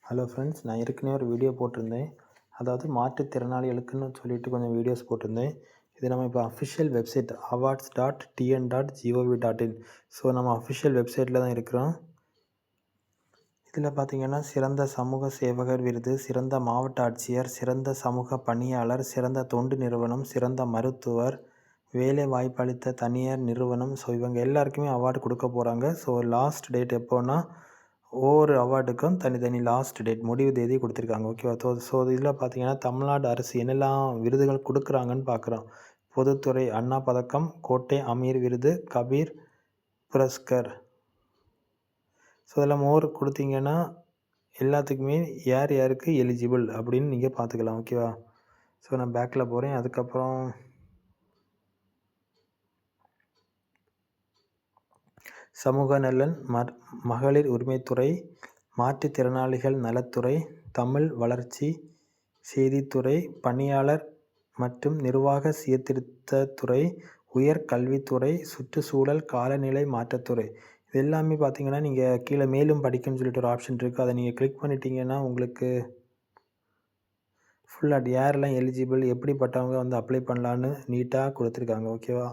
Hello friends, நான் ஏற்கனவே ஒரு வீடியோ போட்டிருந்தேன். அதாவது மாற்றுத்திறனாளிகளுக்குன்னு சொல்லிட்டு கொஞ்சம் வீடியோஸ் போட்டிருந்தேன். இது நம்ம இப்போ அஃபிஷியல் வெப்சைட் awards.tn.gov.in. ஸோ நம்ம அஃபிஷியல் வெப்சைட்டில் தான் இருக்கிறோம். இதில் பார்த்தீங்கன்னா சிறந்த சமூக சேவகர் விருது, சிறந்த மாவட்ட ஆட்சியர், சிறந்த சமூக பணியாளர், சிறந்த தொண்டு நிறுவனம், சிறந்த மருத்துவர், வேலை வாய்ப்பளித்த தனியார் நிறுவனம். ஸோ இவங்க எல்லாருக்குமே அவார்டு கொடுக்க போகிறாங்க. ஸோ லாஸ்ட் டேட் எப்போன்னா ஒவ்வொரு அவார்டுக்கும் தனித்தனி லாஸ்ட் டேட் முடிவு தேதி கொடுத்துருக்காங்க. ஓகேவா? ஸோ இதில் பார்த்தீங்கன்னா தமிழ்நாடு அரசு என்னெல்லாம் விருதுகள் கொடுக்குறாங்கன்னு பார்க்குறோம். பொதுத்துறை அண்ணா பதக்கம், கோட்டை அமீர் விருது, கபீர் புரஸ்கர். ஸோ இதில் மோர் கொடுத்தீங்கன்னா எல்லாத்துக்குமே யார் யாருக்கு எலிஜிபிள் அப்படின்னு நீங்கள் பார்த்துக்கலாம். ஓகேவா? ஸோ நான் பேக்கில் போகிறேன். அதுக்கப்புறம் சமூக நலன், மகளிர் உரிமைத்துறை, மாற்றுத்திறனாளிகள் நலத்துறை, தமிழ் வளர்ச்சி, செய்தித்துறை, பணியாளர் மற்றும் நிர்வாக சீர்திருத்தத்துறை, உயர் கல்வித்துறை, சுற்றுச்சூழல் காலநிலை மாற்றத்துறை. இது எல்லாமே பார்த்தீங்கன்னா நீங்கள் கீழே மேலும் படிக்கணும்னு சொல்லிட்டு ஒரு ஆப்ஷன் இருக்குது. அதை நீங்கள் கிளிக் பண்ணிட்டீங்கன்னா உங்களுக்கு ஃபுல்லாக யாரெல்லாம் எலிஜிபிள், எப்படிப்பட்டவங்க வந்து அப்ளை பண்ணலான்னு நீட்டாக கொடுத்துருக்காங்க. ஓகேவா?